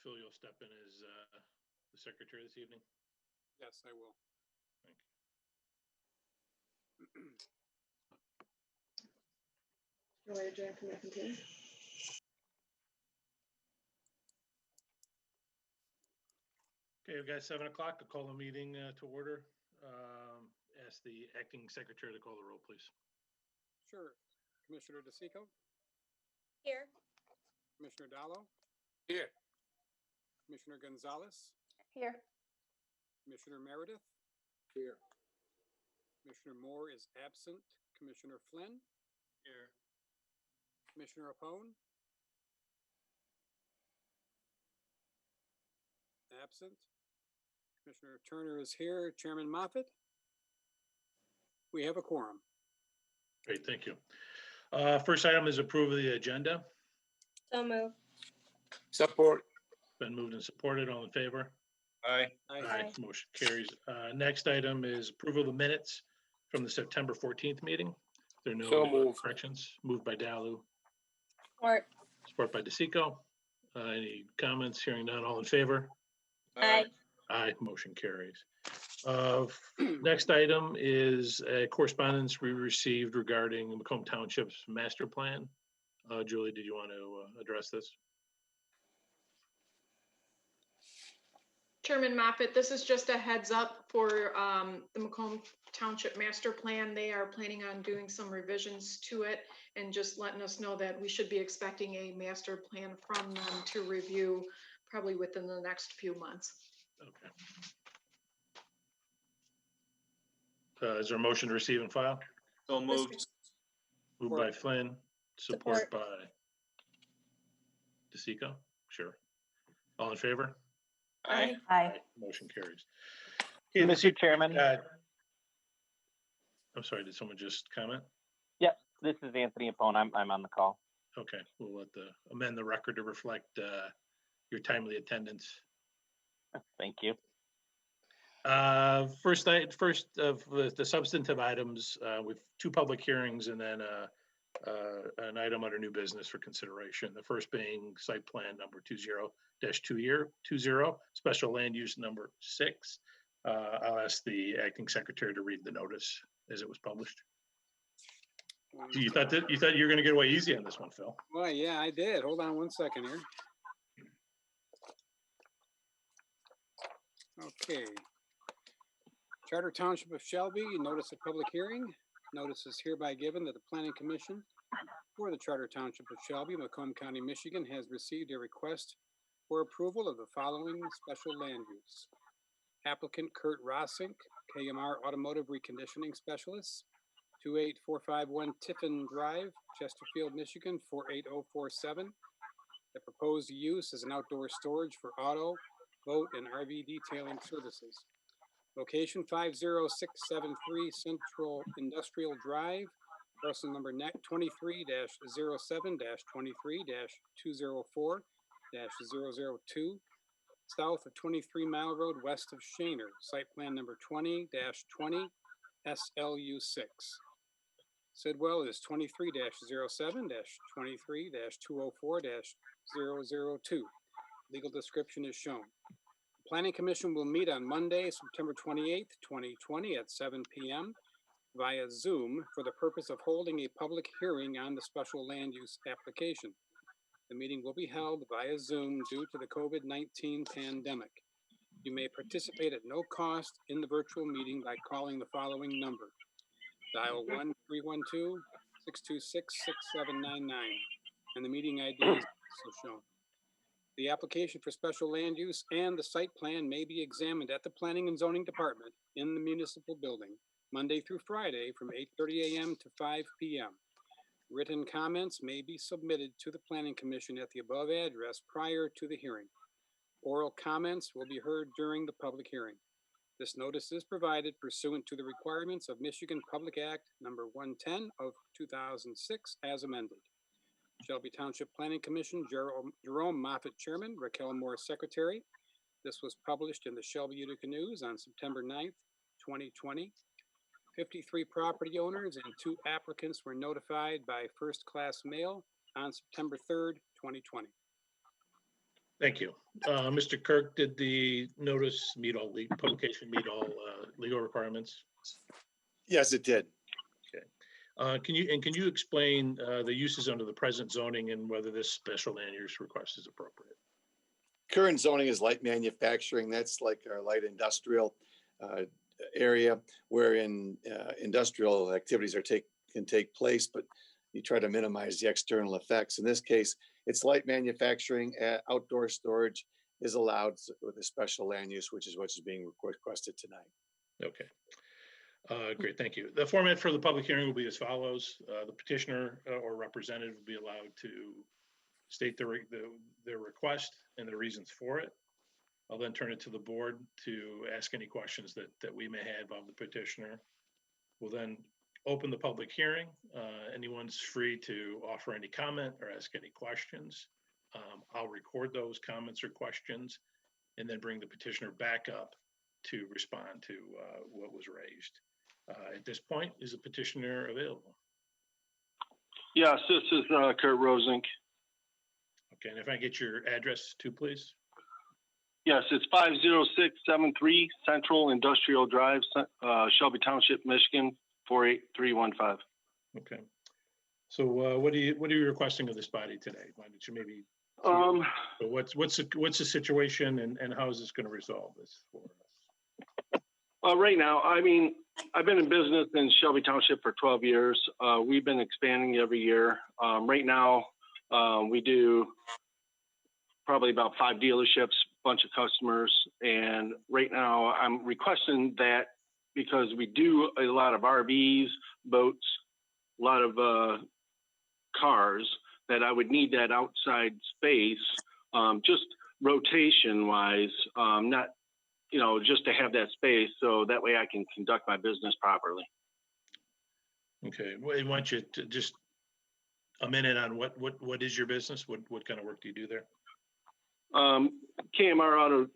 Phil, you'll step in as the secretary this evening? Yes, I will. Thank you. You'll adjourn from the computer. Okay, we've got 7 o'clock to call the meeting to order. Ask the acting secretary to call the roll, please. Sure. Commissioner DeSico, Here. Commissioner Dallo, Here. Commissioner Gonzalez, Here. Commissioner Meredith, Here. Commissioner Moore is absent, Commissioner Flynn, Here. Commissioner Opone, absent, Commissioner Turner is here, Chairman Moffett. We have a quorum. Great, thank you. First item is approval of the agenda. So move. Support. Been moved and supported. All in favor? Aye. Aye. Motion carries. Next item is approval of the minutes from the September 14th meeting. There are So no moved. corrections. Moved by Dalu, Support. support by DeSico. Any comments? Hearing none. All in favor? Aye. Aye, motion carries. Next item is a correspondence we received regarding Macomb Township's master plan. Julie, did you want to address this? Chairman Moffett, this is just a heads up for the Macomb Township Master Plan. They are planning on doing some revisions to it and just letting us know that we should be expecting a master plan from them to review probably within the next few months. Okay. Is there a motion to receive and file? So moved. Moved by Flynn, support Support. by DeSico. Sure. All in favor? Aye. Motion carries. Mr. Chairman, I'm sorry, did someone just comment? yep, this is Anthony Apone. I'm on the call. Okay, we'll amend the record to reflect your timely attendance. Thank you. First of the substantive items, with 2 public hearings and then an item under new business for consideration. The first being site plan number 20-20, special land use number 6. I'll ask the acting secretary to read the notice as it was published. You thought you were going to get away easy on this one, Phil. Well, yeah, I did. Hold on one second here. Okay. Charter Township of Shelby, notice of public hearing. Notice is hereby given that the Planning Commission for the Charter Township of Shelby, Macomb County, Michigan, has received a request for approval of the following special land use. Applicant Kurt Rossink, KMR Automotive Reconditioning Specialist, 28451 Tiffin Drive, Chesterfield, Michigan, 48047. The proposed use is an outdoor storage for auto, boat, and RV detailing services. Location 50673 Central Industrial Drive, parcel number 23-07-23-204-002, south of 23 Mile Road, west of Shaner, site plan number 20-20 SLU6. Said well is 23-07-23-204-002. Legal description is shown. Planning Commission will meet on Monday, September 28th, 2020 at 7 p.m. via Zoom for the purpose of holding a public hearing on the special land use application. The meeting will be held via Zoom due to the COVID-19 pandemic. You may participate at no cost in the virtual meeting by calling the following number. Dial 1-312-626-6799, and the meeting ID is also shown. The application for special land use and the site plan may be examined at the Planning and Zoning Department in the municipal building, Monday through Friday from 8:30 a.m. to 5 p.m. Written comments may be submitted to the Planning Commission at the above address prior to the hearing. Oral comments will be heard during the public hearing. This notice is provided pursuant to the requirements of Michigan Public Act number 110 of 2006 as amended. Shelby Township Planning Commission, Jerome Moffett, Chairman, Raquel Moore, Secretary. This was published in the Shelby Utica News on September 9th, 2020. 53 property owners and 2 applicants were notified by first-class mail on September 3rd, 2020. Thank you. Mr. Kirk, did the notice meet all the publication meet all legal requirements? Yes, it did. Can you explain the uses under the present zoning and whether this special land use request is appropriate? Current zoning is light manufacturing. That's like our light industrial area wherein industrial activities can take place, but you try to minimize the external effects. In this case, it's light manufacturing. Outdoor storage is allowed with a special land use, which is being requested tonight. Okay. Great, thank you. The format for the public hearing will be as follows. The petitioner or representative will be allowed to state their request and the reasons for it. I'll then turn it to the board to ask any questions that we may have of the petitioner. We'll then open the public hearing. Anyone's free to offer any comment or ask any questions. I'll record those comments or questions and then bring the petitioner back up to respond to what was raised. At this point, is the petitioner available? Yes, this is Kurt Rosink. Okay, and if I get your address too, please. Yes, it's 50673 Central Industrial Drive, Shelby Township, Michigan, 48315. Okay. So what are you requesting of this body today? Why don't you maybe, so what's the situation and how is this going to resolve this for us? Right now, I mean, I've been in business in Shelby Township for 12 years. We've been expanding every year. Right now, we do probably about 5 dealerships, bunch of customers. And right now I'm requesting that because we do a lot of RVs, boats, a lot of cars, that I would need that outside space, just rotation wise, not, just to have that space. So that way I can conduct my business properly. Okay, well, I want you to just a minute on what is your business? What kind of work do you do there? KMR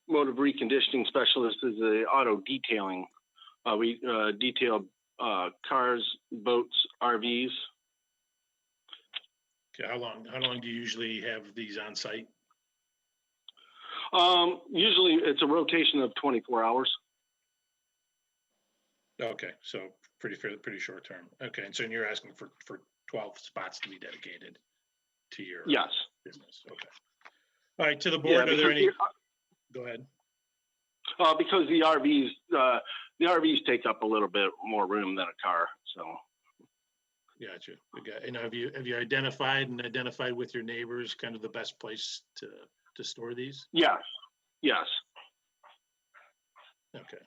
Automotive Reconditioning Specialist is a auto detailing. We detail cars, boats, RVs. Okay, how long do you usually have these on site? Usually it's a rotation of 24 hours. Okay, so pretty short term. Okay, and so you're asking for 12 spots to be dedicated to your business. Okay. All right, to the board, are there any? Go ahead. Because the RVs take up a little bit more room than a car, so. Gotcha. Okay. And have you identified with your neighbors kind of the best place to store these? Yes. Okay.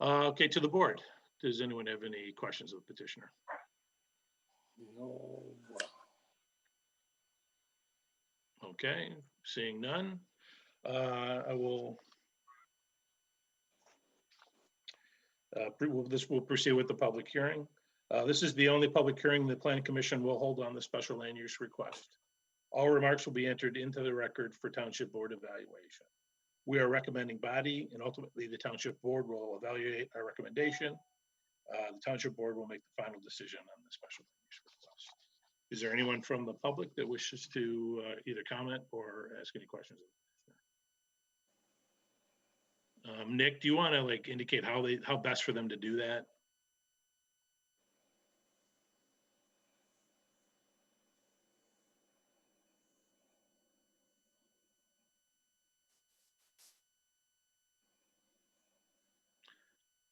Okay, to the board. Does anyone have any questions of the petitioner? No. Okay, seeing none, I will. We'll proceed with the public hearing. This is the only public hearing the Planning Commission will hold on the special land use request. All remarks will be entered into the record for Township Board evaluation. We are recommending body, and ultimately the Township Board will evaluate our recommendation. The Township Board will make the final decision on the special land use request. Is there anyone from the public that wishes to either comment or ask any questions? Nick, do you want to indicate how best for them to do that?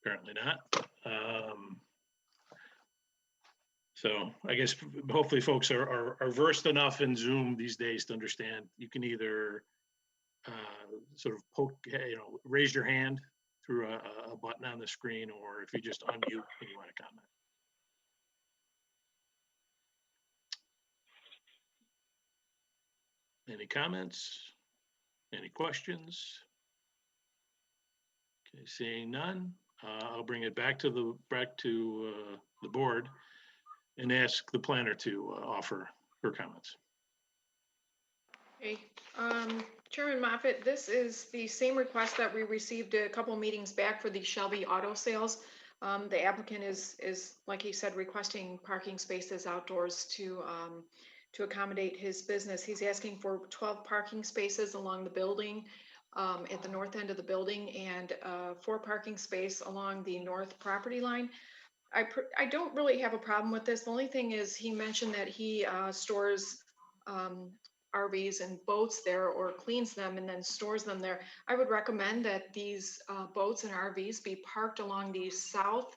Apparently not. So I guess hopefully folks are versed enough in Zoom these days to understand you can either sort of poke, raise your hand through a button on the screen, or if you just unmute and you want to comment. Any comments? Any questions? Okay, seeing none, I'll bring it back to the board and ask the planner to offer her comments. Okay, Chairman Moffett, this is the same request that we received a couple meetings back for the Shelby auto sales. The applicant is like he said, requesting parking spaces outdoors to to accommodate his business. He's asking for 12 parking spaces along the building, at the north end of the building, and 4 parking space along the north property line. I don't really have a problem with this. The only thing is he mentioned that he stores RVs and boats there, or cleans them and then stores them there. I would recommend that these boats and RVs be parked along the south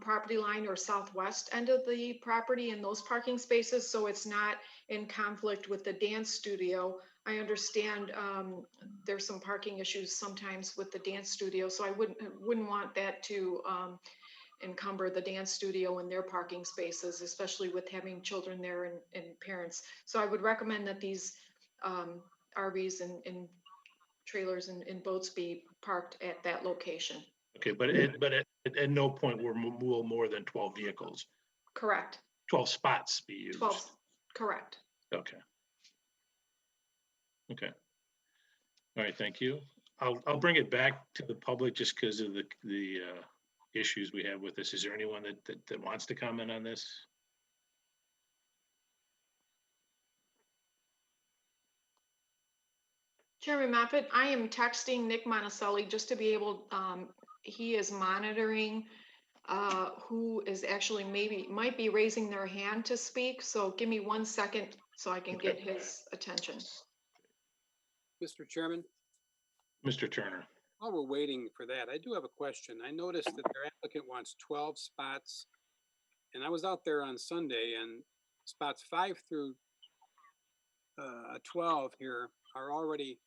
property line or southwest end of the property in those parking spaces, so it's not in conflict with the dance studio. I understand there's some parking issues sometimes with the dance studio, so I wouldn't want that to encumber the dance studio and their parking spaces, especially with having children there and parents. So I would recommend that these RVs and trailers and boats be parked at that location. Okay, but at no point will more than 12 vehicles, Correct. 12 spots be used. 12, correct. Okay. Okay. All right, thank you. I'll bring it back to the public just because of the issues we have with this. Is there anyone that wants to comment on this? Chairman Moffett, I am texting Nick Monticelli just to be able, he is monitoring who is actually might be raising their hand to speak. So give me 1 second so I can get his attention. Mr. Chairman, Mr. Turner. while we're waiting for that, I do have a question. I noticed that their applicant wants 12 spots, and I was out there on Sunday, and spots 5 through 12 here are already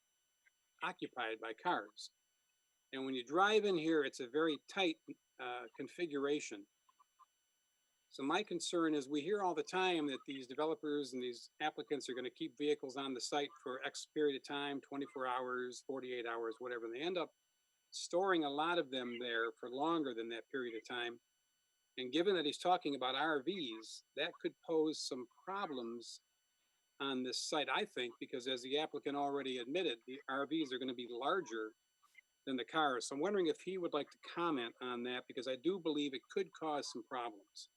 occupied by cars. And when you drive in here, it's a very tight configuration. So my concern is we hear all the time that these developers and these applicants are going to keep vehicles on the site for X period of time, 24 hours, 48 hours, whatever. And they end up storing a lot of them there for longer than that period of time. And given that he's talking about RVs, that could pose some problems on this site, I think, because as the applicant already admitted, the RVs are going to be larger than the cars. So I'm wondering if he would like to comment on that, because I do believe it could cause some problems.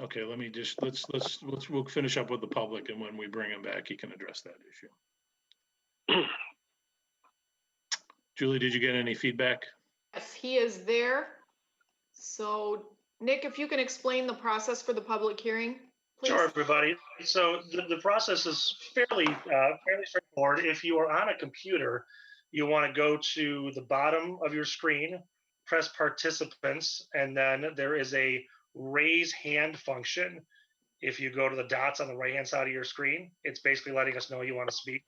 Okay, let me just, we'll finish up with the public, and when we bring him back, he can address that issue. Julie, did you get any feedback? Yes, he is there. So Nick, if you can explain the process for the public hearing, please. Sure, everybody. So the process is fairly straightforward. If you are on a computer, you want to go to the bottom of your screen, press participants, and then there is a raise hand function. If you go to the dots on the right-hand side of your screen, it's basically letting us know you want to speak.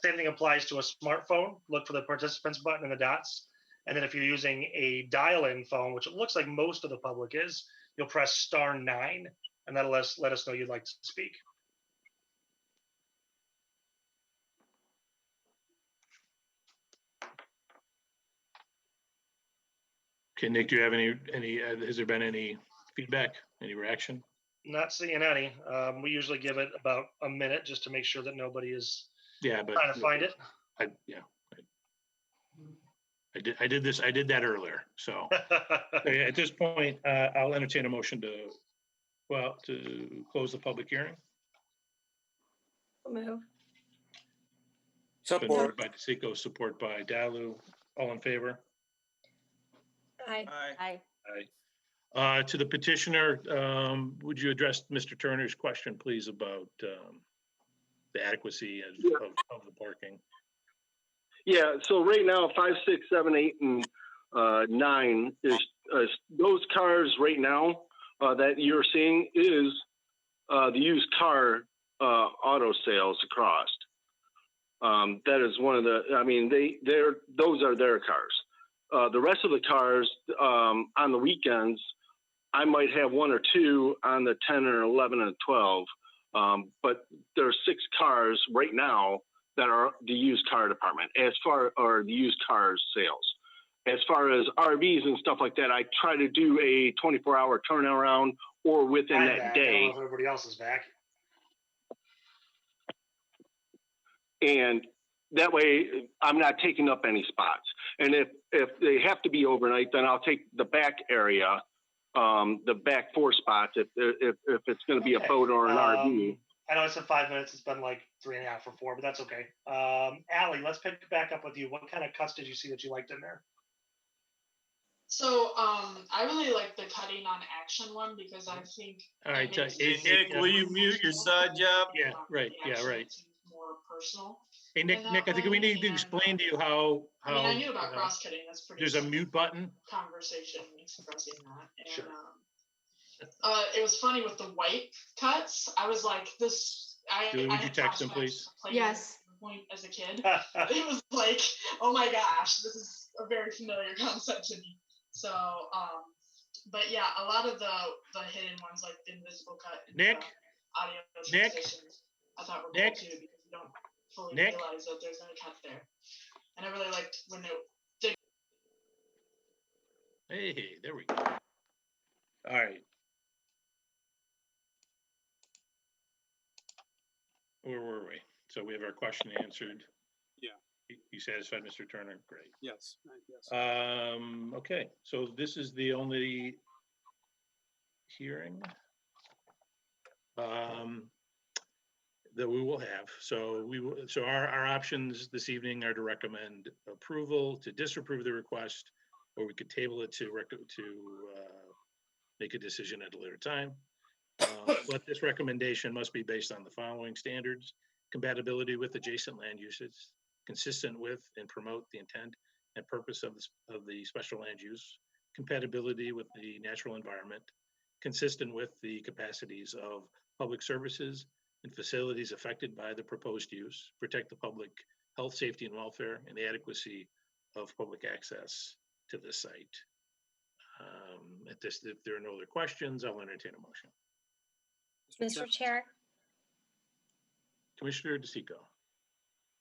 Same thing applies to a smartphone. Look for the participants button and the dots. And then if you're using a dial-in phone, which it looks like most of the public is, you'll press *9, and that'll let us know you'd like to speak. Okay, Nick, do you have any, has there been any feedback, any reaction? Not seeing any. We usually give it about a minute just to make sure that nobody is Yeah, but trying to find it. I did that earlier. So okay, at this point, I'll entertain a motion to close the public hearing. Move. Been Support. moved by DeSico, support by Dalu. All in favor? Aye. Aye. Aye. To the petitioner, would you address Mr. Turner's question, please, about the adequacy of the parking? Yeah, so right now, 5, 6, 7, 8, and 9 is those cars right now that you're seeing is the used car auto sales across. That is one of the. I mean, those are their cars. The rest of the cars on the weekends, I might have 1 or 2 on the 10 or 11 and 12, but there are 6 cars right now that are the used car department, or the used car sales. As far as RVs and stuff like that, I try to do a 24-hour turnaround or within that day. I don't know if everybody else is back. And that way I'm not taking up any spots. And if they have to be overnight, then I'll take the back area the back 4 spots if it's going to be a Okay. boat or an RV. I know I said 5 minutes. It's been like 3.5 or 4, but that's okay. Allie, let's pick back up with you. What kind of cuts did you see that you liked in there? So, I really like the cutting on action one because I think. All right, it makes hey, it Nick, will you mute your side job? Yeah, right, the yeah, action right. seems more personal. Hey, Nick, in Nick, that I think we way, need to and, explain to you how, I mean, I knew about uh, cross cutting. That's pretty. there's a mute button. Conversation expressing that. And, Sure. it was funny with the white cuts. I was like, this. Julie, would I you had text him, flashbacks please? to playing Yes. Point as a kid. It was like, oh my gosh, this is a very familiar concept to me. So, but yeah, a lot of the hidden ones, like the invisible cut, and Nick? the audio Nick? transitions, I thought were Nick? cool too because you don't fully Nick? realize that there's any cut there. And I really liked when they Hey, there we go. All right. Where were we? So we have our question answered. Yeah. You satisfied, Mr. Turner? Great. Yes. Yes. Okay, so this is the only hearing that we will have. So our options this evening are to recommend approval, to disapprove the request, or we could table it to make a decision at a later time. But this recommendation must be based on the following standards: compatibility with adjacent land uses, consistent with and promote the intent and purpose of the special land use, compatibility with the natural environment, consistent with the capacities of public services and facilities affected by the proposed use, protect the public health, safety, and welfare, and the adequacy of public access to this site. If there are no other questions, I'll entertain a motion. Mr. Chair, Commissioner DeSico.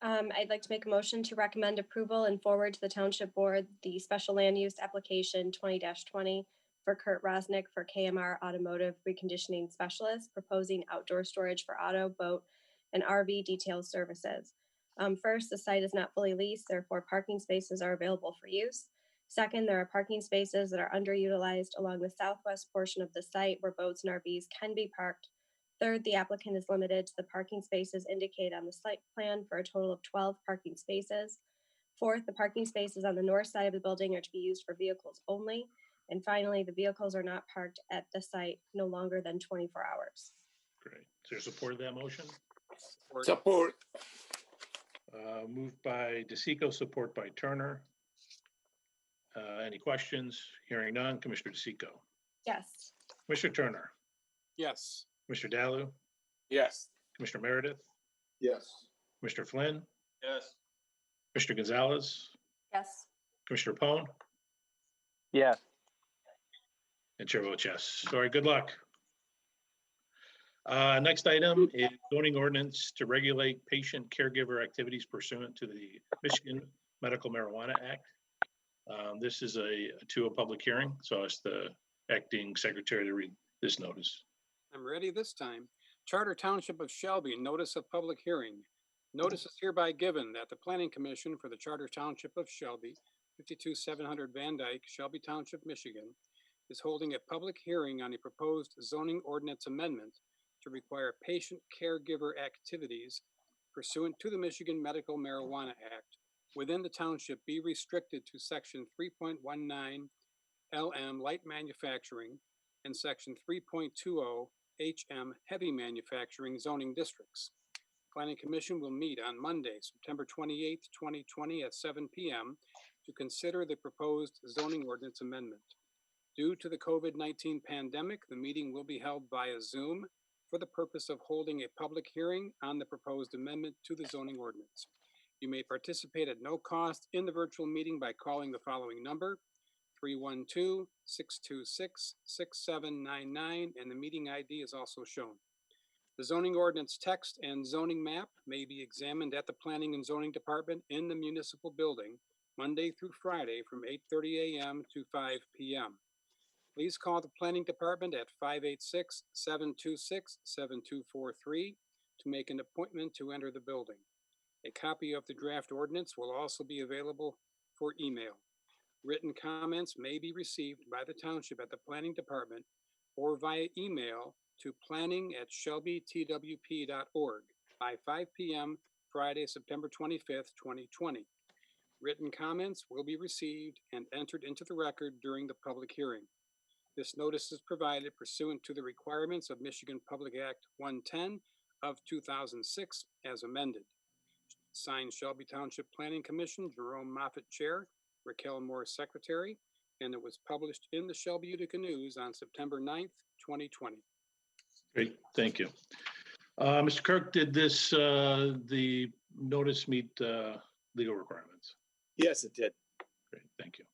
I'd like to make a motion to recommend approval and forward to the Township Board the special land use application 20-20 for Kurt Rosnick for KMR Automotive Reconditioning Specialist, proposing outdoor storage for auto, boat, and RV detail services. First, the site is not fully leased, therefore parking spaces are available for use. Second, there are parking spaces that are underutilized along the southwest portion of the site where boats and RVs can be parked. Third, the applicant is limited to the parking spaces indicated on the site plan for a total of 12 parking spaces. Fourth, the parking spaces on the north side of the building are to be used for vehicles only. And finally, the vehicles are not parked at the site no longer than 24 hours. Great. Is there support of that motion? Support. Moved by DeSico, support by Turner. Any questions? Hearing none. Commissioner DeSico. Yes. Commissioner Turner. Yes. Commissioner Dalu. Yes. Commissioner Meredith. Yes. Commissioner Flynn. Yes. Commissioner Gonzalez. Yes. Commissioner Pone. Yes. And Chair votes yes. All right, good luck. Next item is zoning ordinance to regulate patient caregiver activities pursuant to the Michigan Medical Marijuana Act. This is to a public hearing, so it's the acting secretary to read this notice. I'm ready this time. Charter Township of Shelby, notice of public hearing. Notice is hereby given that the Planning Commission for the Charter Township of Shelby, 52700 Van Dyke, Shelby Township, Michigan, is holding a public hearing on a proposed zoning ordinance amendment to require patient caregiver activities pursuant to the Michigan Medical Marijuana Act within the township be restricted to section 3.19 LM light manufacturing and section 3.20 HM heavy manufacturing zoning districts. Planning Commission will meet on Monday, September 28th, 2020 at 7 p.m. to consider the proposed zoning ordinance amendment. Due to the COVID-19 pandemic, the meeting will be held via Zoom for the purpose of holding a public hearing on the proposed amendment to the zoning ordinance. You may participate at no cost in the virtual meeting by calling the following number, 312-626-6799, and the meeting ID is also shown. The zoning ordinance text and zoning map may be examined at the Planning and Zoning Department in the municipal building Monday through Friday from 8:30 a.m. to 5 p.m. Please call the Planning Department at 586-726-7243 to make an appointment to enter the building. A copy of the draft ordinance will also be available for email. Written comments may be received by the township at the planning department or via email to planning@shelbytwp.org by 5 p.m. Friday, September 25th, 2020. Written comments will be received and entered into the record during the public hearing. This notice is provided pursuant to the requirements of Michigan Public Act 110 of 2006 as amended. Signed, Shelby Township Planning Commission, Jerome Moffett, Chair, Raquel Moore, Secretary, and it was published in the Shelby Utica News on September 9th, 2020. Great, thank you. Mr. Kirk, did the notice meet legal requirements? Yes, it did. Great, thank you.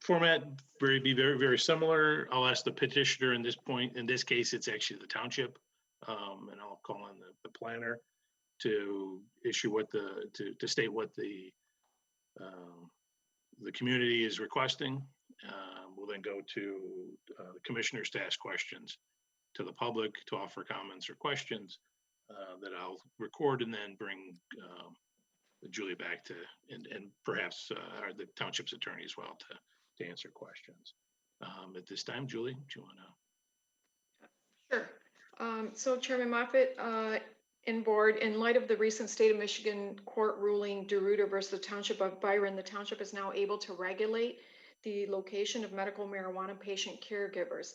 Format be very similar. I'll ask the petitioner in this point. In this case, it's actually the township, and I'll call on the planner to issue to state what the community is requesting. We'll then go to the commissioners to ask questions to the public, to offer comments or questions that I'll record and then bring Julie back to, and perhaps the township's attorney as well to answer questions. At this time, Julie, do you want to? Sure. So Chairman Moffett, and board, in light of the recent state of Michigan court ruling DeRuiter versus the Township of Byron, the township is now able to regulate the location of medical marijuana patient caregivers.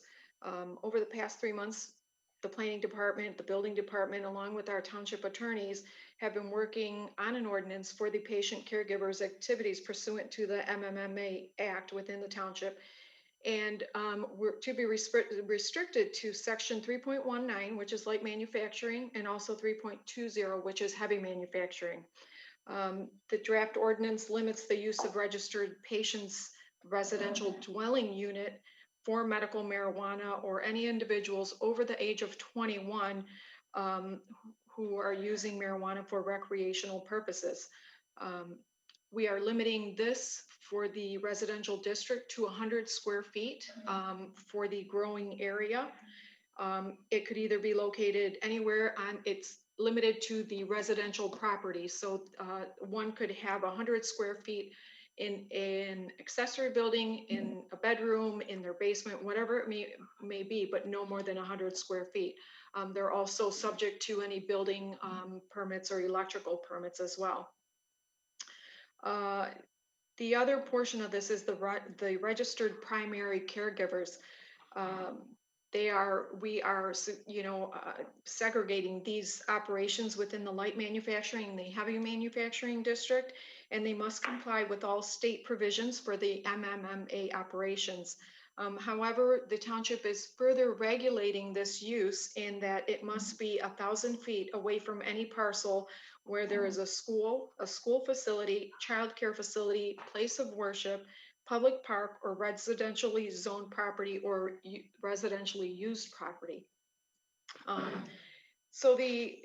Over the past 3 months, the planning department, the building department, along with our township attorneys, have been working on an ordinance for the patient caregivers activities pursuant to the MMMA Act within the township. And we're to be restricted to section 3.19, which is light manufacturing, and also 3.20, which is heavy manufacturing. The draft ordinance limits the use of registered patients' residential dwelling unit for medical marijuana or any individuals over the age of 21 who are using marijuana for recreational purposes. We are limiting this for the residential district to 100 square feet for the growing area. It could either be located anywhere it's limited to the residential property. So one could have 100 square feet in an accessory building, in a bedroom, in their basement, whatever it may be, but no more than 100 square feet. They're also subject to any building permits or electrical permits as well. The other portion of this is the registered primary caregivers. We are, segregating these operations within the light manufacturing and the heavy manufacturing district, and they must comply with all state provisions for the MMMA operations. However, the township is further regulating this use in that it must be 1,000 feet away from any parcel where there is a school facility, childcare facility, place of worship, public park, or residentially zoned property or residentially used property. So the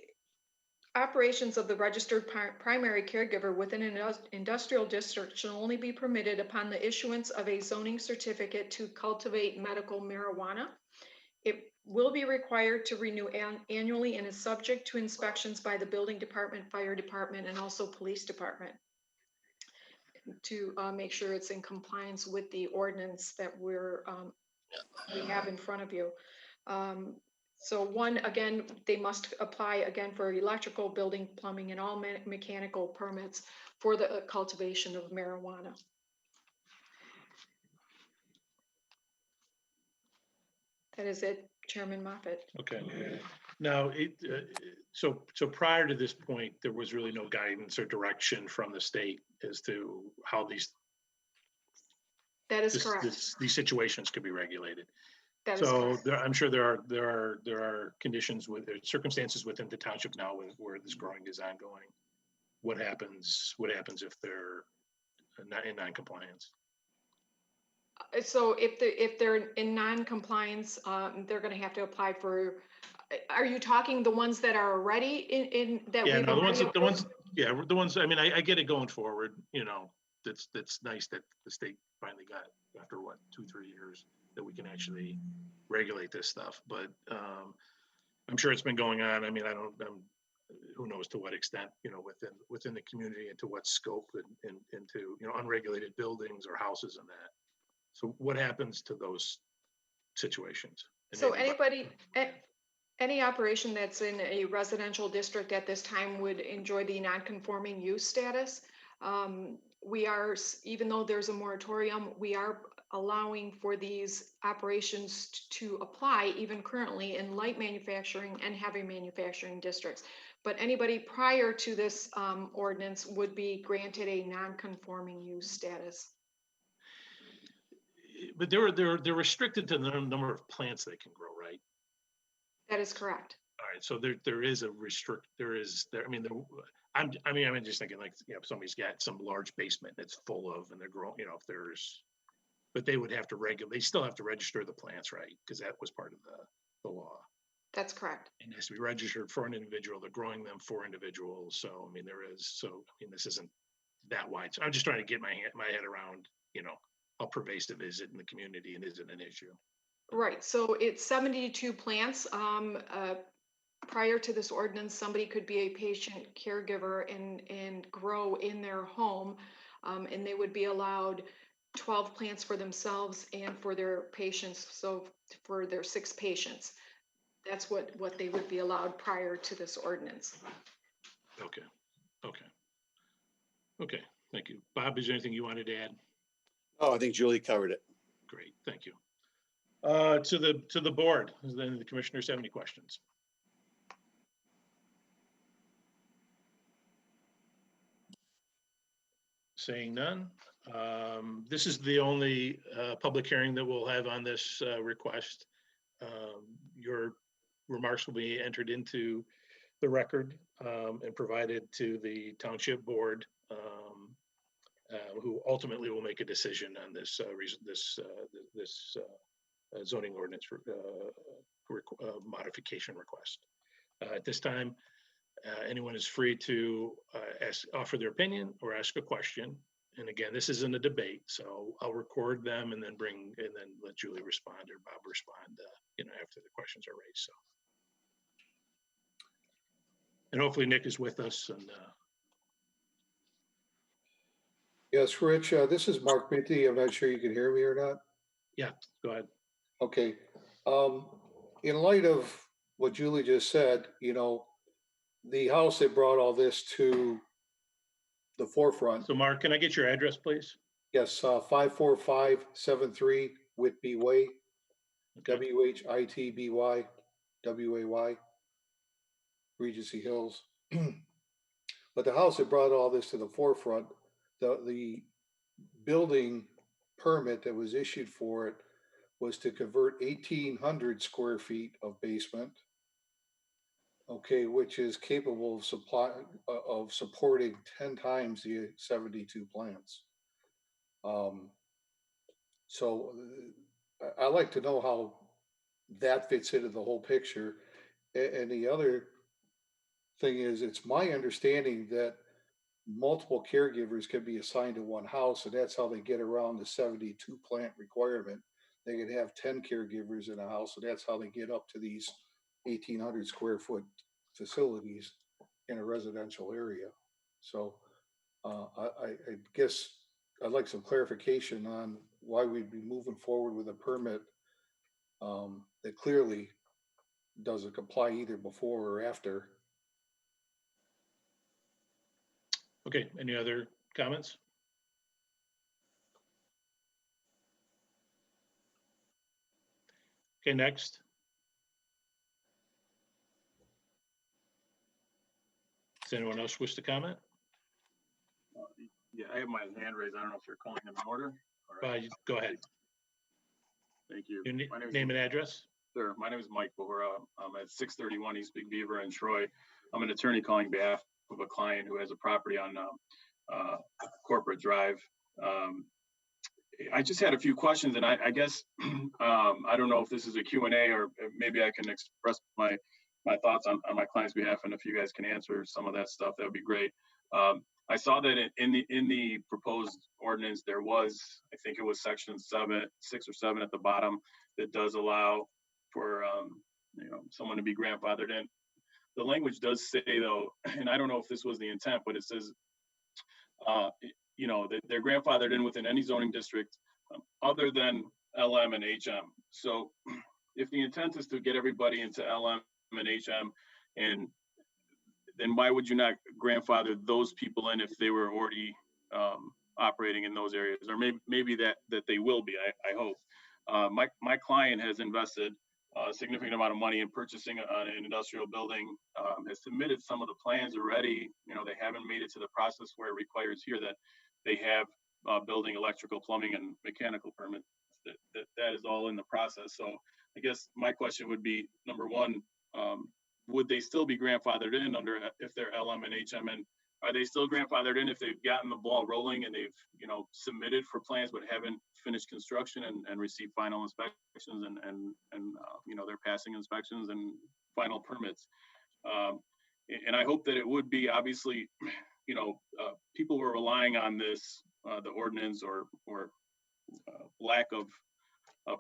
operations of the registered primary caregiver within an industrial district shall only be permitted upon the issuance of a zoning certificate to cultivate medical marijuana. It will be required to renew annually and is subject to inspections by the building department, fire department, and also police department to make sure it's in compliance with the ordinance that we have in front of you. So one, again, they must apply again for electrical, building, plumbing, and all mechanical permits for the cultivation of marijuana. That is it, Chairman Moffett. Okay. Now, so prior to this point, there was really no guidance or direction from the state as to how these. That is correct. These situations could be regulated. That is correct. I'm sure there are conditions circumstances within the township now where this growing is ongoing. What happens if they're not in non-compliance? So if they're in non-compliance, they're going to have to apply for. Are you talking the ones that are already in that? Yeah, no, the ones. I mean, I get it going forward. That's nice that the state finally got, after what, 2-3 years, that we can actually regulate this stuff. But I'm sure it's been going on. I mean, who knows to what extent, within the community and to what scope and into, unregulated buildings or houses and that. So what happens to those situations? And So maybe- any operation that's in a residential district at this time would enjoy the non-conforming use status. We are, even though there's a moratorium, we are allowing for these operations to apply even currently in light manufacturing and heavy manufacturing districts. But anybody prior to this ordinance would be granted a non-conforming use status. But they're restricted to the number of plants they can grow, right? That is correct. All right, so there is a I'm just thinking like, if somebody's got some large basement that's full of, and they're growing, but they would have to they still have to register the plants, right? Because that was part of the law. That's correct. And it has to be registered for an individual. They're growing them for individuals. So, this isn't that wide. So I'm just trying to get my head around, how pervasive is it in the community and is it an issue? Right, so it's 72 plants. Prior to this ordinance, somebody could be a patient caregiver and grow in their home, and they would be allowed 12 plants for themselves and for their patients. So for their 6 patients, that's what they would be allowed prior to this ordinance. Okay. Thank you. Bob, is there anything you wanted to add? Oh, I think Julie covered it. Great, thank you. To the board, does any of the commissioners have any questions? Saying none. This is the only public hearing that we'll have on this request. Your remarks will be entered into the record and provided to the township board, who ultimately will make a decision on this zoning ordinance modification request. At this time, anyone is free to offer their opinion or ask a question. And again, this isn't a debate, so I'll record them and then let Julie respond or Bob respond, after the questions are raised. So, and hopefully Nick is with us. And yes, Rich, this is Mark Minty. I'm not sure you can hear me or not. yeah, go ahead. Okay. In light of what Julie just said, the house that brought all this to the forefront. So Mark, can I get your address, please? Yes, 54573 Whitby Way, Okay. WHITBY WAY, Regency Hills. But the house that brought all this to the forefront, the building permit that was issued for it was to convert 1,800 square feet of basement, okay, which is capable of supporting 10 times the 72 plants. So I like to know how that fits into the whole picture. And the other thing is, it's my understanding that multiple caregivers can be assigned to one house, and that's how they get around the 72 plant requirement. They could have 10 caregivers in a house, and that's how they get up to these 1,800 square foot facilities in a residential area. So I guess I'd like some clarification on why we'd be moving forward with a permit that clearly doesn't comply either before or after. Okay, any other comments? Okay, next. Does anyone else wish to comment? Yeah, I have my hand raised. I don't know if you're calling in order. All right. Go ahead. Thank you. Your My name is, name and address? sir, my name is Mike Bohura. I'm at 631 East Big Beaver in Troy. I'm an attorney calling behalf of a client who has a property on Corporate Drive. I just had a few questions, and I guess I don't know if this is a Q&A or maybe I can express my thoughts on my client's behalf, and if you guys can answer some of that stuff, that would be great. I saw that in the proposed ordinance there was, I think it was section 6 or 7 at the bottom, that does allow for someone to be grandfathered in. the language does say though, and I don't know if this was the intent, but it says, that they're grandfathered in within any zoning district other than LM and HM. So if the intent is to get everybody into LM and HM, and then why would you not grandfather those people in if they were already operating in those areas? Or maybe that they will be, I hope. My client has invested a significant amount of money in purchasing an industrial building, has submitted some of the plans already. They haven't made it to the process where it requires here that they have building, electrical, plumbing, and mechanical permits. That is all in the process. So I guess my question would be, number one, would they still be grandfathered in under if they're LM and HM? And are they still grandfathered in if they've gotten the ball rolling and they've submitted for plans but haven't finished construction and received final inspections and they're passing inspections and final permits? And I hope that it would be, obviously, people were relying on this, the ordinance or lack of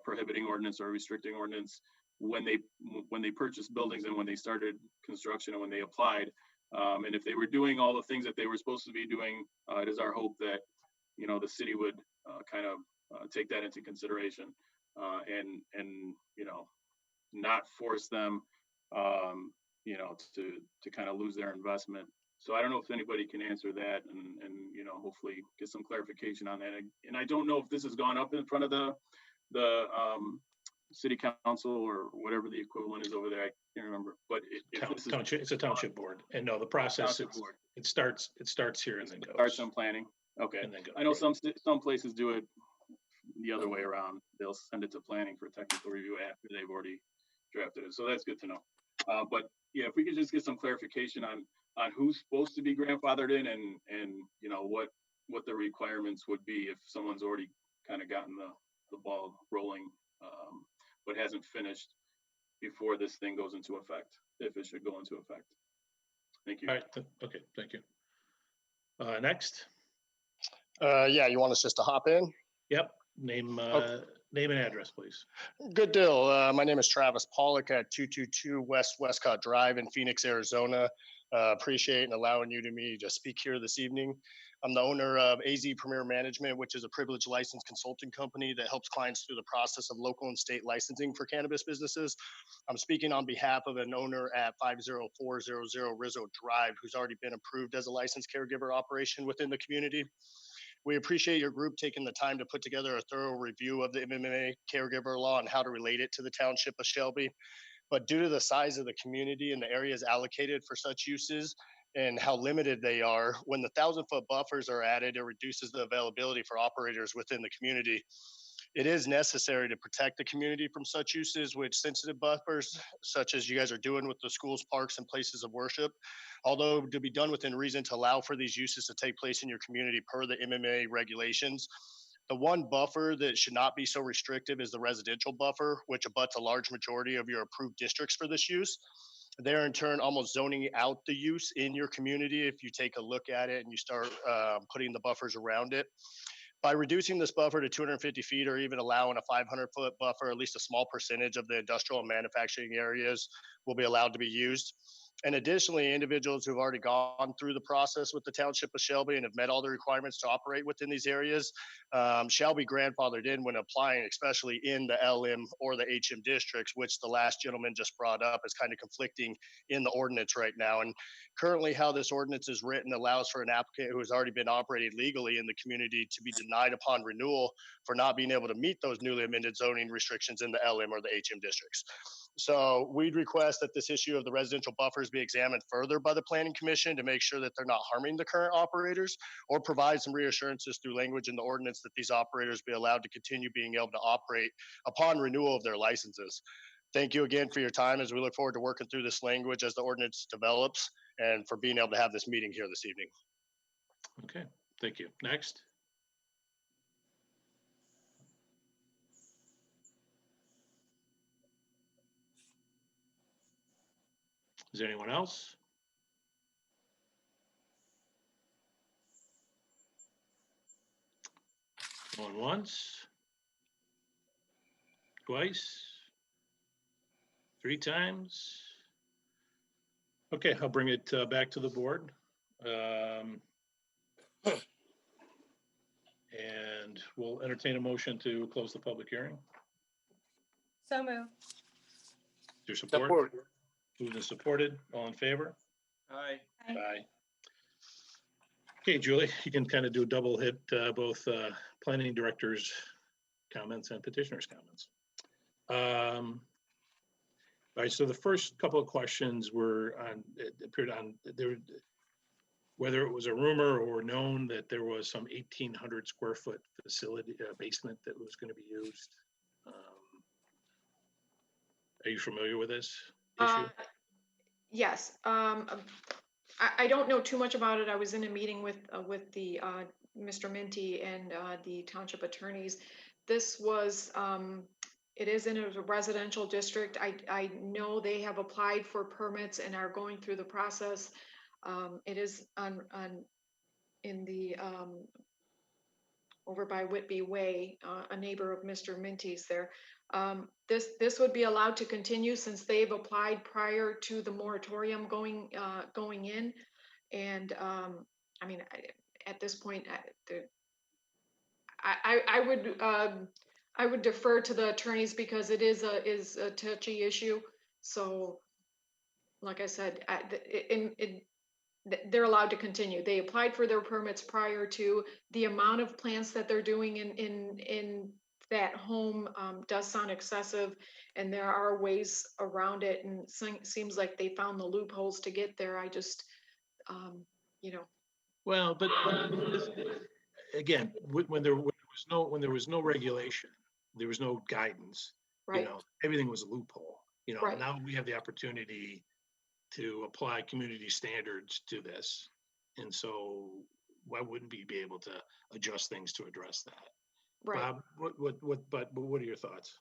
prohibiting ordinance or restricting ordinance when they purchased buildings and when they started construction and when they applied. And if they were doing all the things that they were supposed to be doing, it is our hope that, the city would kind of take that into consideration and not force them, to kind of lose their investment. So I don't know if anybody can answer that and hopefully get some clarification on that. And I don't know if this has gone up in front of the city council or whatever the equivalent is over there. I can't remember, but It's a township board, and no, the process, it starts here and then goes. Starts on planning. Okay. And then I know some places do it the other way around. They'll send it to planning for technical review after they've already drafted it. So that's good to know. But yeah, if we could just get some clarification on who's supposed to be grandfathered in and what the requirements would be if someone's already kind of gotten the ball rolling, but hasn't finished before this thing goes into effect, if it should go into effect. Thank you. All right. Okay. Thank you. Next. Yeah, you want us just to hop in? Yep. Name and address, please. Good deal. My name is Travis Pollock at 222 West Westcott Drive in Phoenix, Arizona. Appreciate and allowing me to speak here this evening. I'm the owner of AZ Premier Management, which is a privileged licensed consulting company that helps clients through the process of local and state licensing for cannabis businesses. I'm speaking on behalf of an owner at 50400 Rizzo Drive, who's already been approved as a licensed caregiver operation within the community. We appreciate your group taking the time to put together a thorough review of the MMA caregiver law and how to relate it to the township of Shelby. But due to the size of the community and the areas allocated for such uses and how limited they are, when the 1,000-foot buffers are added, it reduces the availability for operators within the community. It is necessary to protect the community from such uses with sensitive buffers, such as you guys are doing with the schools, parks, and places of worship. Although to be done within reason to allow for these uses to take place in your community per the MMA regulations. The one buffer that should not be so restrictive is the residential buffer, which abuts a large majority of your approved districts for this use. They're in turn almost zoning out the use in your community if you take a look at it and you start putting the buffers around it. By reducing this buffer to 250 feet or even allowing a 500-foot buffer, at least a small percentage of the industrial and manufacturing areas will be allowed to be used. And additionally, individuals who've already gone through the process with the Township of Shelby and have met all the requirements to operate within these areas shall be grandfathered in when applying, especially in the LM or the HM districts, which the last gentleman just brought up is kind of conflicting in the ordinance right now. And currently how this ordinance is written allows for an applicant who has already been operating legally in the community to be denied upon renewal for not being able to meet those newly amended zoning restrictions in the LM or the HM districts. So we'd request that this issue of the residential buffers be examined further by the Planning Commission to make sure that they're not harming the current operators, or provide some reassurances through language in the ordinance that these operators be allowed to continue being able to operate upon renewal of their licenses. Thank you again for your time as we look forward to working through this language as the ordinance develops and for being able to have this meeting here this evening. Okay, thank you. Next. Is there anyone else? Going once, twice, 3 times. Okay, I'll bring it back to the board. And we'll entertain a motion to close the public hearing. So moved. Is there support? Support. Moved and supported. All in favor? Aye. Aye. Okay, Julie, you can kind of do a double hit, both planning director's comments and petitioner's comments. All right, so the first couple of questions were on, it appeared on, there, whether it was a rumor or known that there was some 1,800 square foot facility, basement that was going to be used. Are you familiar with this issue? Yes. I don't know too much about it. I was in a meeting with the Mr. Minty and the township attorneys. This was, it is in a residential district. I know they have applied for permits and are going through the process. It is in the over by Whitby Way, a neighbor of Mr. Minty's there. This would be allowed to continue since they've applied prior to the moratorium going in. And I mean, at this point, I would defer to the attorneys because it is a touchy issue. So, like I said, they're allowed to continue. They applied for their permits prior to. The amount of plants that they're doing in that home does sound excessive, and there are ways around it, and seems like they found the loopholes to get there. I just, you know. Well, but again, when there was no regulation, there was no guidance. Right. You know, everything was a loophole. You know, Right. Now we have the opportunity to apply community standards to this, and so why wouldn't we be able to adjust things to address that? Right. Bob, what are your thoughts?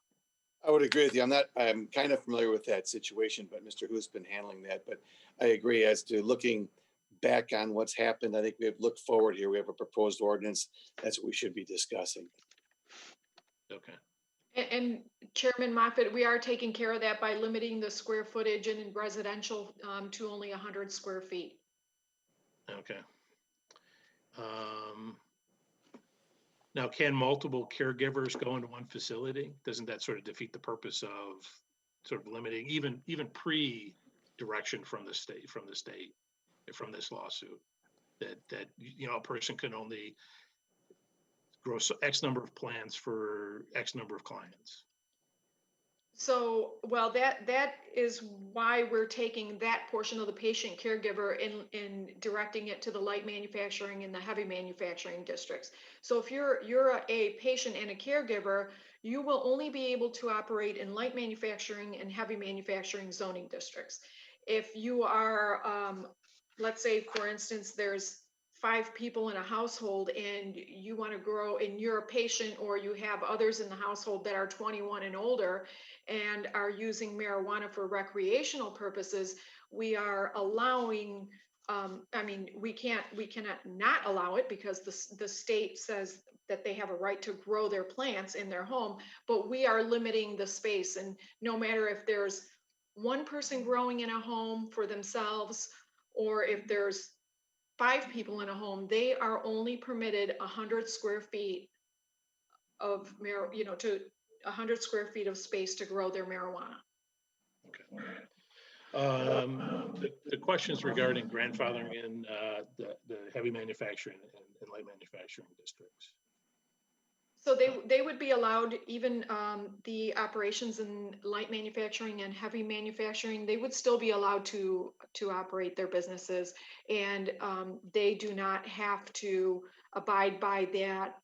I would agree with you on that. I'm kind of familiar with that situation, but Mr. Who's been handling that. But I agree as to looking back on what's happened. I think we have looked forward here. We have a proposed ordinance. That's what we should be discussing. Okay. And Chairman Moffett, we are taking care of that by limiting the square footage in residential to only 100 square feet. Okay. Now, can multiple caregivers go into one facility? Doesn't that sort of defeat the purpose of sort of limiting even pre-direction from the state, from this lawsuit, that you know, a person can only grow X number of plants for X number of clients? So, well, that is why we're taking that portion of the patient caregiver in directing it to the light manufacturing and the heavy manufacturing districts. So if you're a patient and a caregiver, you will only be able to operate in light manufacturing and heavy manufacturing zoning districts. If you are, let's say, for instance, there's 5 people in a household and you want to grow, and you're a patient or you have others in the household that are 21 and older and are using marijuana for recreational purposes, we are allowing, I mean, we cannot not allow it because the state says that they have a right to grow their plants in their home, but we are limiting the space. And no matter if there's one person growing in a home for themselves, or if there's 5 people in a home, they are only permitted 100 square feet of to 100 square feet of space to grow their marijuana. Okay. The questions regarding grandfathering in the heavy manufacturing and light manufacturing districts. So they would be allowed, even the operations in light manufacturing and heavy manufacturing, they would still be allowed to operate their businesses, and they do not have to abide by that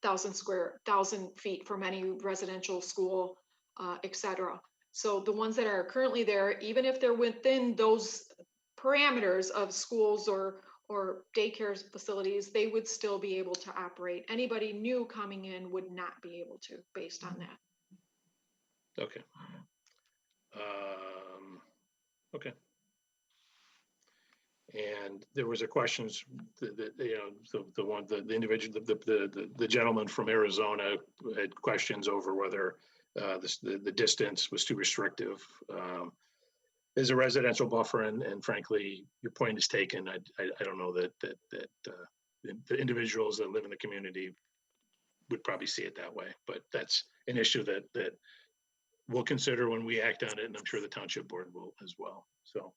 1,000 feet from any residential school, etc. So the ones that are currently there, even if they're within those parameters of schools or daycare facilities, they would still be able to operate. Anybody new coming in would not be able to, based on that. Okay. Okay. And there was a questions that you know, the individual, the gentleman from Arizona had questions over whether the distance was too restrictive. there's a residential buffer, and frankly, your point is taken. I don't know that the individuals that live in the community would probably see it that way, but that's an issue that we'll consider when we act on it, and I'm sure the township board will as well. So,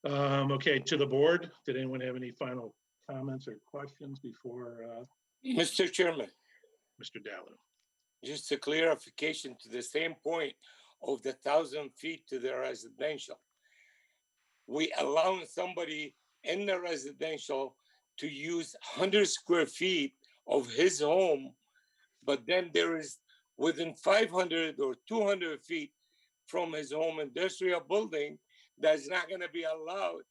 okay, to the board, did anyone have any final comments or questions before Mr. Chairman, Mr. Dallow? just a clarification to the same point of the 1,000 feet to the residential. We allow somebody in the residential to use 100 square feet of his home, but then there is within 500 or 200 feet from his home industrial building that's not going to be allowed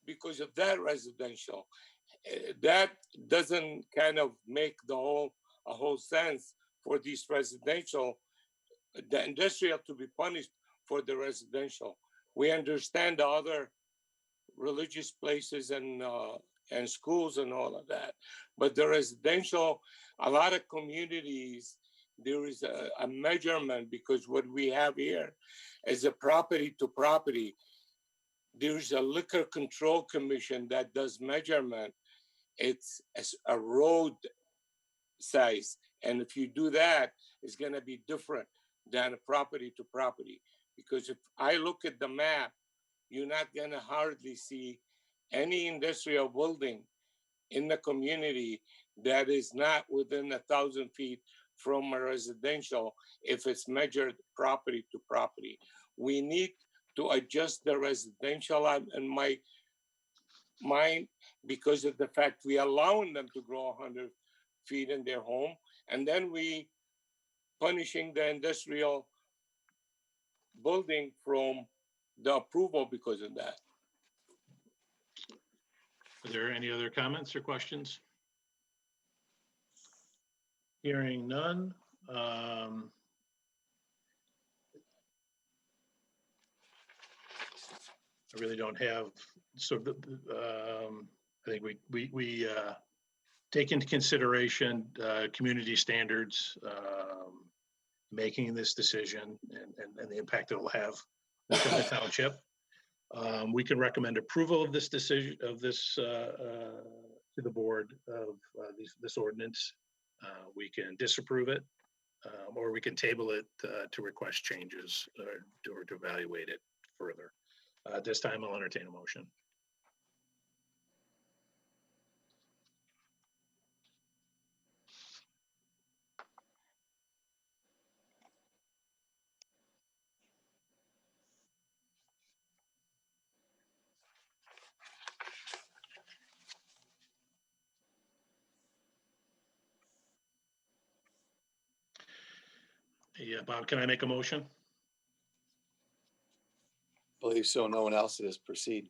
because of that residential. That doesn't kind of make a whole sense for these residential, the industrial to be punished for the residential. We understand the other religious places and schools and all of that, but the residential, a lot of communities, there is a measurement, because what we have here is a property to property. There's a liquor control commission that does measurement. It's a road size, and if you do that, it's going to be different than a property to property. Because if I look at the map, you're not going to hardly see any industrial building in the community that is not within 1,000 feet from a residential if it's measured property to property. We need to adjust the residential in my mind because of the fact we allowing them to grow 100 feet in their home, and then we punishing the industrial building from the approval because of that. Are there any other comments or questions? Hearing none. I really don't have, so I think we take into consideration community standards, making this decision and the impact it will have within the township. We can recommend approval of this decision, of this to the board of this ordinance. We can disapprove it, or we can table it to request changes or to evaluate it further. At this time, I'll entertain a motion. Yeah, Bob, can I make a motion? Believe so. No one else is. Proceed.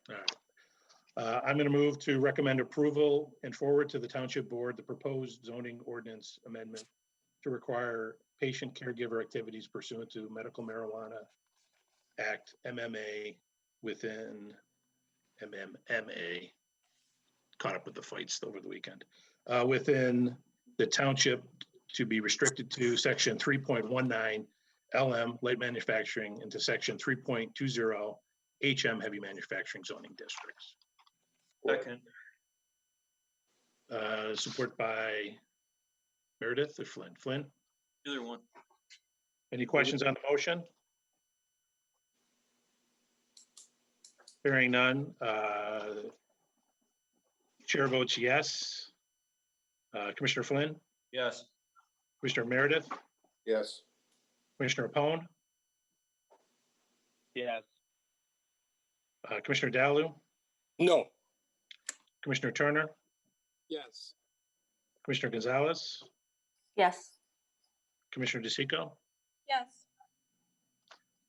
All right. I'm going to move to recommend approval and forward to the township board the proposed zoning ordinance amendment to require patient caregiver activities pursuant to Medical Marijuana Act, MMA, within MMA, caught up with the fights over the weekend, within the township to be restricted to section 3.19 LM light manufacturing into section 3.20 HM heavy manufacturing zoning districts. Second. Support by Meredith or Flynn? Flynn? Either one. Any questions on the motion? Hearing none. Chair votes yes. Commissioner Flynn? Yes. Commissioner Meredith? Yes. Commissioner Pone? Yes. Commissioner Dallow? No. Commissioner Turner? Yes. Commissioner Gonzalez? Yes. Commissioner DeSico? Yes.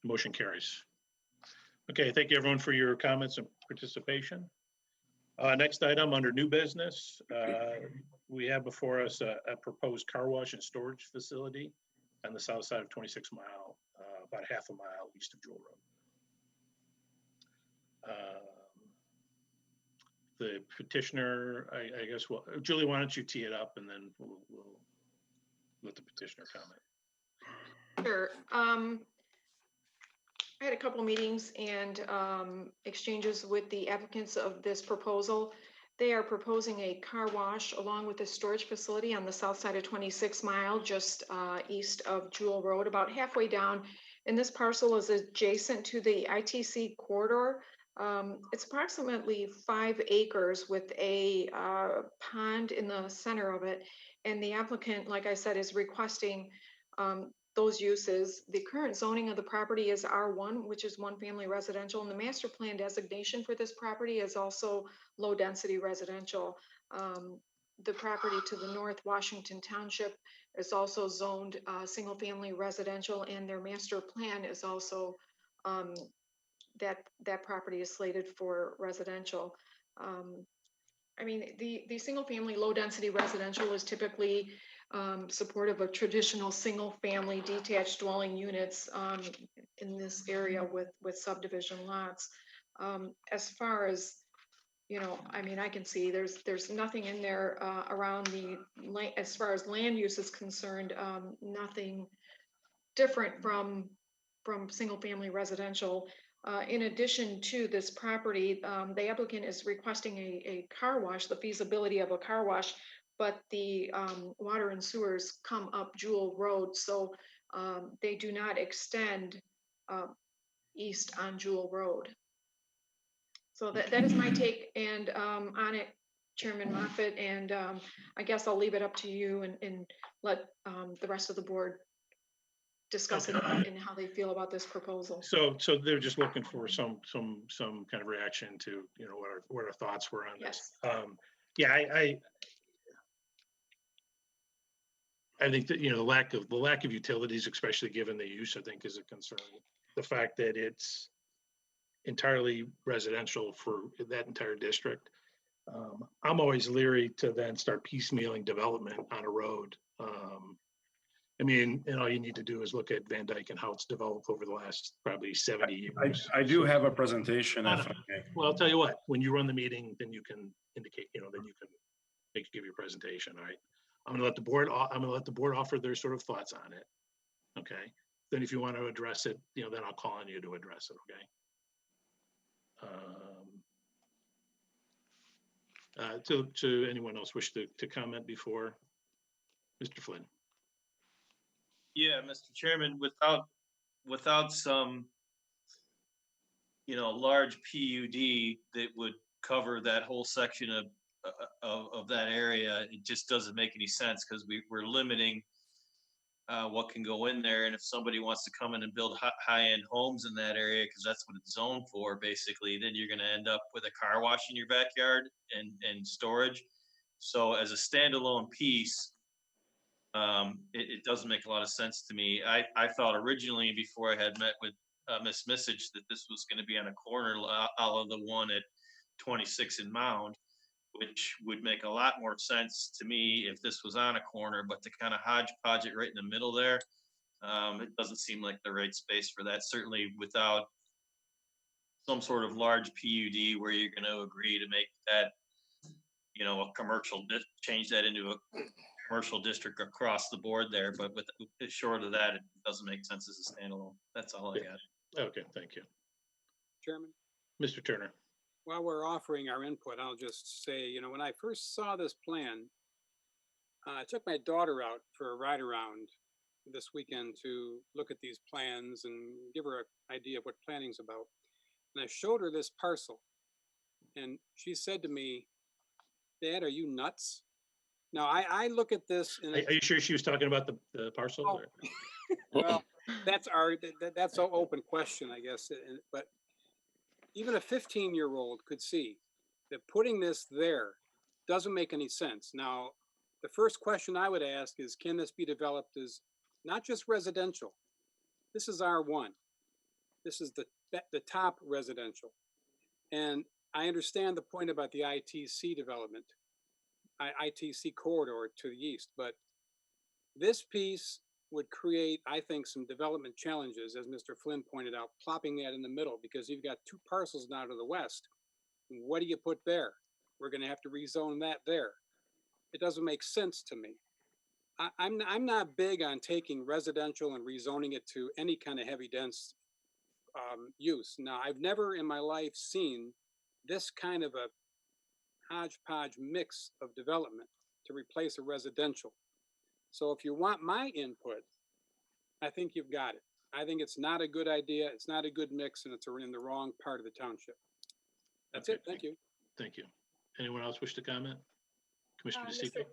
Motion carries. Okay, thank you everyone for your comments and participation. Next item under new business, we have before us a proposed car wash and storage facility on the south side of 26 Mile, about half a mile east of Jewel Road. The petitioner, I guess, well, Julie, why don't you tee it up and then we'll let the petitioner comment. Sure. I had a couple meetings and exchanges with the applicants of this proposal. They are proposing a car wash along with a storage facility on the south side of 26 Mile, just east of Jewel Road, about halfway down. And this parcel is adjacent to the ITC corridor. It's approximately 5 acres with a pond in the center of it. And the applicant, like I said, is requesting those uses. The current zoning of the property is R1, which is one family residential, and the master plan designation for this property is also low density residential. The property to the north, Washington Township, is also zoned single family residential, and their master plan is also that property is slated for residential. I mean, the single family low density residential is typically supportive of traditional single family detached dwelling units in this area with subdivision lots. As far as, you know, I mean, I can see there's nothing in there around as far as land use is concerned, nothing different from single family residential. In addition to this property, the applicant is requesting a car wash, the feasibility of a car wash, but the water and sewers come up Jewel Road, so they do not extend east on Jewel Road. So that is my take and on it, Chairman Moffitt, and I guess I'll leave it up to you and let the rest of the board discuss it and how they feel about this proposal. So they're just looking for some kind of reaction to, you know, what our thoughts were on this. Yes. Yeah, I think that, you know, the lack of utilities, especially given the use, I think is a concern. The fact that it's entirely residential for that entire district. I'm always leery to then start piecemealing development on a road. I mean, and all you need to do is look at Van Dyke and how it's developed over the last probably 70 years. I do have a presentation. If I may. Well, I'll tell you what, when you run the meeting, then you can indicate, you know, then you can give your presentation, all right? I'm gonna let the board offer their sort of thoughts on it, okay? Then if you want to address it, you know, then I'll call on you to address it, okay? To anyone else wish to comment before? Mr. Flynn. Yeah, Mr. Chairman, without some, you know, large PUD that would cover that whole section of that area, it just doesn't make any sense because we're limiting what can go in there. And if somebody wants to come in and build high-end homes in that area, because that's what it's zoned for, basically, then you're going to end up with a car wash in your backyard and storage. So as a standalone piece, it doesn't make a lot of sense to me. I thought originally, before I had met with Ms. Missich, that this was going to be on a corner a la the one at 26 and Mound, which would make a lot more sense to me if this was on a corner, but to kind of hodgepodge it right in the middle there, it doesn't seem like the right space for that, certainly without some sort of large PUD where you're going to agree to make that, you know, a commercial, change that into a commercial district across the board there, but with short of that, it doesn't make sense as a standalone. That's all I got. Okay, thank you. Chairman? Mr. Turner. While we're offering our input, I'll just say, you know, when I first saw this plan, I took my daughter out for a ride around this weekend to look at these plans and give her an idea of what planning's about. And I showed her this parcel, and she said to me, "Dad, are you nuts?" Now, I look at this. And are you sure she was talking about the parcel? Oh, well, that's an open question, I guess. But even a 15-year-old could see that putting this there doesn't make any sense. Now, the first question I would ask is, can this be developed as not just residential? This is R1. This is the top residential. And I understand the point about the ITC development, ITC corridor to the east, but this piece would create, I think, some development challenges, as Mr. Flynn pointed out, plopping that in the middle, because you've got two parcels now to the west. What do you put there? We're going to have to rezone that there. It doesn't make sense to me. I'm not big on taking residential and rezoning it to any kind of heavy dense use. Now, I've never in my life seen this kind of a hodgepodge mix of development to replace a residential. So if you want my input, I think you've got it. I think it's not a good idea. It's not a good mix, and it's in the wrong part of the township. That's it. Thank you. Thank you. Anyone else wish to comment? Commissioner DeCicco?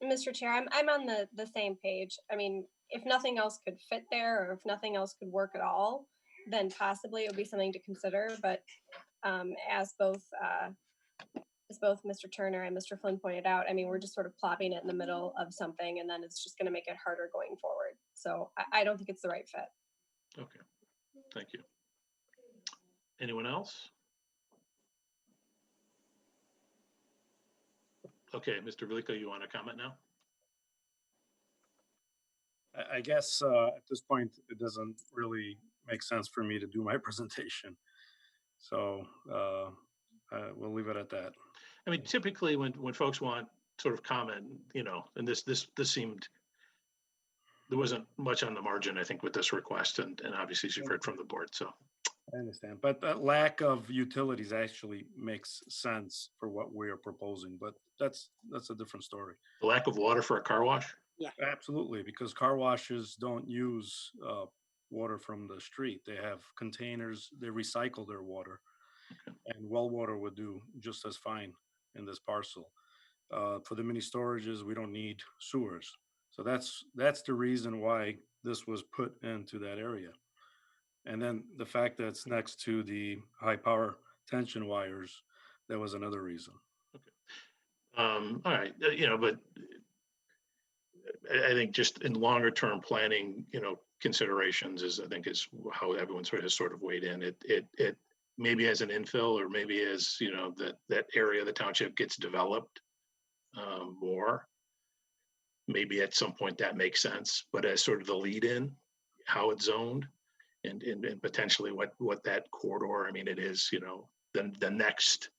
Mr. Chair, I'm on the same page. I mean, if nothing else could fit there, or if nothing else could work at all, then possibly it would be something to consider. But as both Mr. Turner and Mr. Flynn pointed out, I mean, we're just sort of plopping it in the middle of something, and then it's just going to make it harder going forward. So I don't think it's the right fit. Okay, thank you. Anyone else? Okay, Mr. Velico, you want to comment now? I guess at this point, it doesn't really make sense for me to do my presentation. So we'll leave it at that. I mean, typically when folks want sort of comment, you know, and this seemed, there wasn't much on the margin, I think, with this request, and obviously as you've heard from the board, so. I understand, but that lack of utilities actually makes sense for what we are proposing, but that's a different story. The lack of water for a car wash? Yeah, absolutely, because car washes don't use water from the street. They have containers, they recycle their water, and well water would do just as fine in this parcel. For the mini storages, we don't need sewers. So that's the reason why this was put into that area. And then the fact that it's next to the high power tension wires, that was another reason. All right, you know, but I think just in longer term planning, you know, considerations is how everyone has sort of weighed in. It maybe as an infill, or maybe as, you know, that area of the township gets developed more. Maybe at some point that makes sense, but as sort of the lead in, how it's zoned, and potentially what that corridor, I mean, it is, you know, the next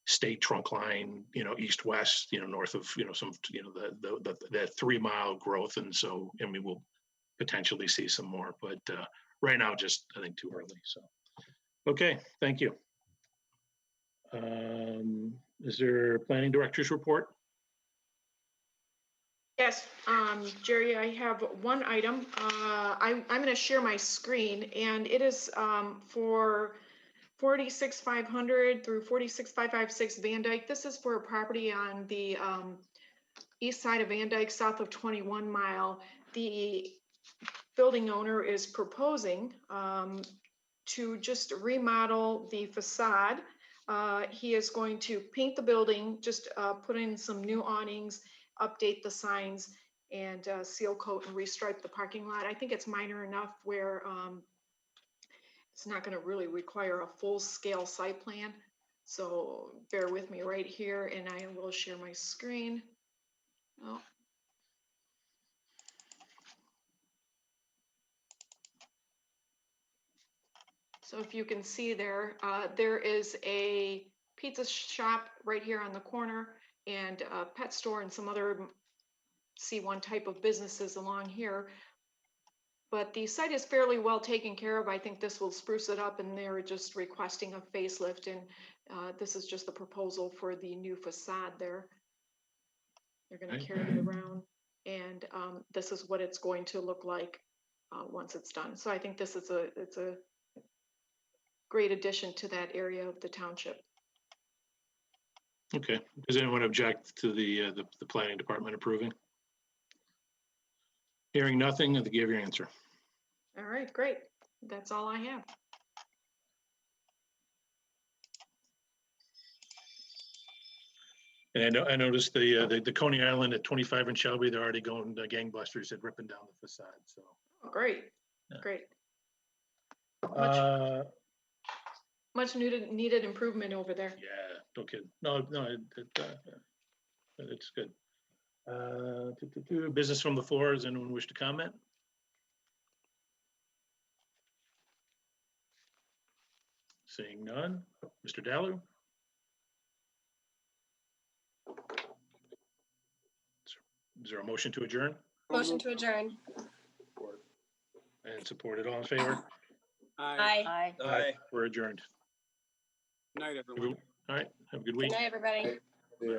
state trunk line, you know, east west, you know, north of, you know, some, you know, the 3 mile growth, and so, I mean, we'll potentially see some more, but right now, just I think too early. So, okay, thank you. Is there a planning director's report? Yes, Jerry, I have one item. I'm going to share my screen, and it is for 46500 through 46556 Van Dyke. This is for a property on the east side of Van Dyke, south of 21 Mile. The building owner is proposing to just remodel the facade. He is going to paint the building, just put in some new awnings, update the signs, and seal coat and restripe the parking lot. I think it's minor enough where it's not going to really require a full-scale site plan. So bear with me right here, and I will share my screen. Oh. So if you can see there, there is a pizza shop right here on the corner, and a pet store and some other C1 type of businesses along here. But the site is fairly well taken care of. I think this will spruce it up, and they're just requesting a facelift, and this is just the proposal for the new facade there. They're going to carry it around, and this is what it's going to look like once it's done. So I think this is it's a great addition to that area of the township. Okay, does anyone object to the planning department approving? Hearing nothing, I think you have your answer. All right, great. That's all I have. And I noticed the Coney Island at 25 in Shelby, they're already going gangbusters at ripping down the facade. So oh, great, yeah. Great. Much needed improvement over there. Yeah, no kidding. No, it's good. Business from the floor. Does anyone wish to comment? Seeing none. Mr. Dalu? Is there a motion to adjourn? Motion to adjourn. And supported. All in favor? Aye. Aye. We're adjourned. Night, everyone. All right, have a good Good week. night, everybody. Yeah.